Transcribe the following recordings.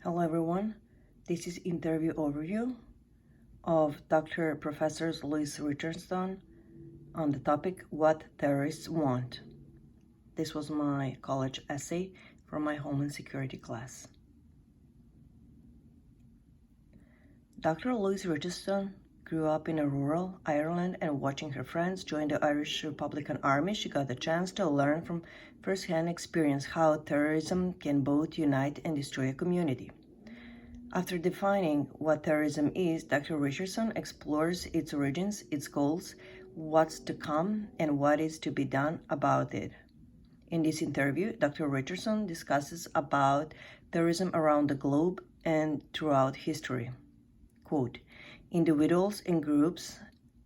Hello everyone, this is interview overview of Dr. Professor Louise Richardson on the topic What Terrorists Want. This was my college essay from my Homeland Security class. Dr. Louise Richardson grew up in a rural Ireland, and watching her friends join the Irish Republican Army, she got the chance to learn from first-hand experience how terrorism can both unite and destroy a community. After defining what terrorism is, Dr. Richardson explores its origins, its goals, what's to come, and what is to be done about it. In this interview, Dr. Richardson discusses about terrorism around the globe and throughout history. Quote, individuals and groups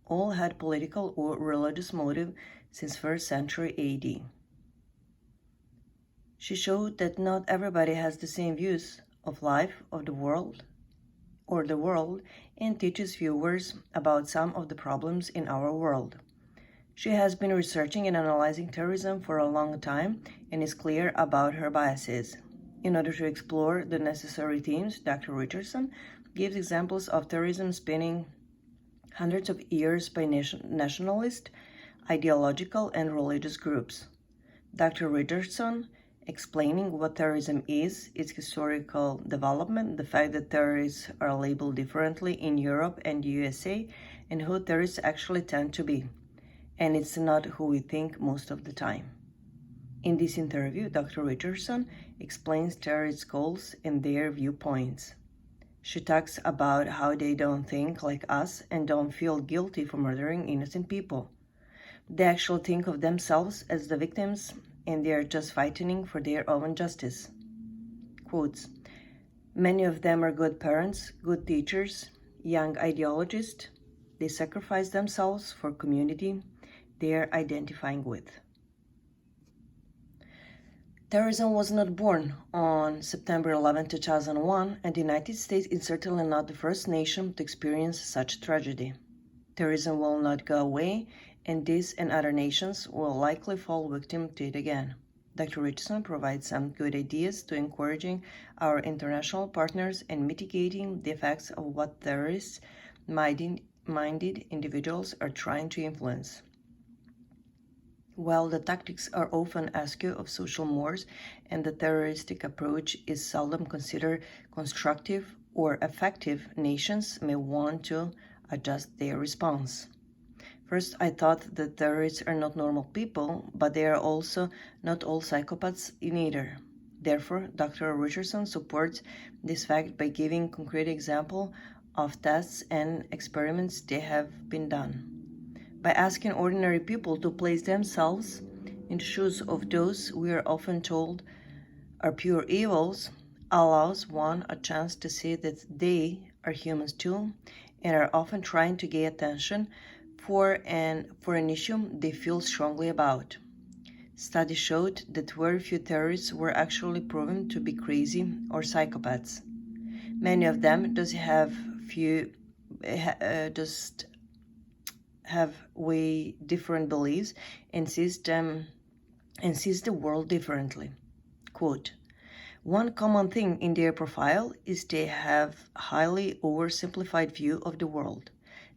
all had political or religious motive since 1st century AD. She showed that not everybody has the same views of life, of the world, and teaches viewers about some of the problems in our world. She has been researching and analyzing terrorism for a long time and is clear about her biases. In order to explore the necessary themes, Dr. Richardson gives examples of terrorism spanning hundreds of years by nationalist, ideological, and religious groups. Dr. Richardson explaining what terrorism is, its historical development, the fact that terrorists are labeled differently in Europe and the USA, and who terrorists actually tend to be. And it's not who we think most of the time. In this interview, Dr. Richardson explains terrorists' goals and their viewpoints. She talks about how they don't think like us and don't feel guilty for murdering innocent people. They actually think of themselves as the victims, and they are just fighting for their own justice. Quotes, many of them are good parents, good teachers, young ideologists. They sacrifice themselves for community they are identifying with. Terrorism was not born on September 11, 2001, and the United States is certainly not the first nation to experience such tragedy. Terrorism will not go away, and this and other nations will likely fall victim to it again. Dr. Richardson provides some good ideas to encouraging our international partners in mitigating the effects of what terrorist-minded individuals are trying to influence. While the tactics are often askew of social mores and the terroristic approach is seldom considered constructive or effective, nations may want to adjust their response. First, I thought that terrorists are not normal people, but they are also not all psychopaths either. Therefore, Dr. Richardson supports this fact by giving concrete examples of tests and experiments that have been done. By asking ordinary people to place themselves in the shoes of those we are often told are pure evils, allows one a chance to see that they are humans too and are often trying to gain attention for an issue they feel strongly about. Studies showed that very few terrorists were actually proven to be crazy or psychopaths. Many of them just have way different beliefs and sees the world differently. Quote, one common thing in their profile is they have a highly oversimplified view of the world.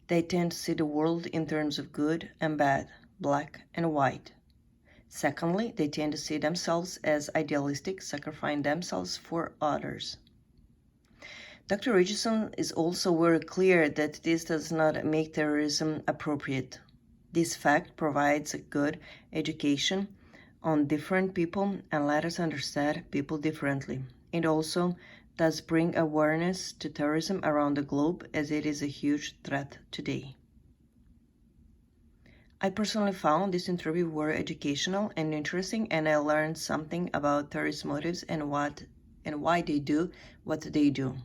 They tend to see the world in terms of good and bad, black and white. Secondly, they tend to see themselves as idealistic, sacrificing themselves for others. Dr. Richardson is also very clear that this does not make terrorism appropriate. This fact provides a good education on different people and let us understand people differently. It also does bring awareness to terrorism around the globe, as it is a huge threat today. I personally found this interview very educational and interesting, and I learned something about terrorist motives and why they do what they do.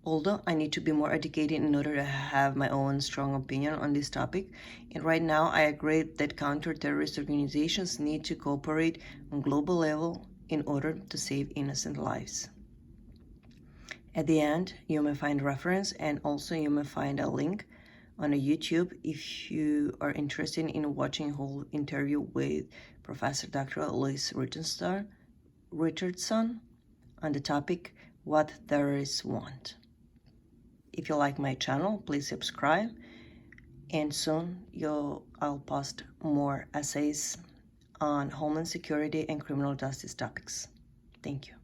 Although I need to be more educated in order to have my own strong opinion on this topic, and right now I agree that counter-terrorist organizations need to cooperate on global level in order to save innocent lives. At the end, you may find reference, and also you may find a link on a YouTube if you are interested in watching a whole interview with Professor Dr. Louise Richardson on the topic what terrorists want. If you like my channel, please subscribe, and soon I'll post more essays on homeland security and criminal justice topics. Thank you.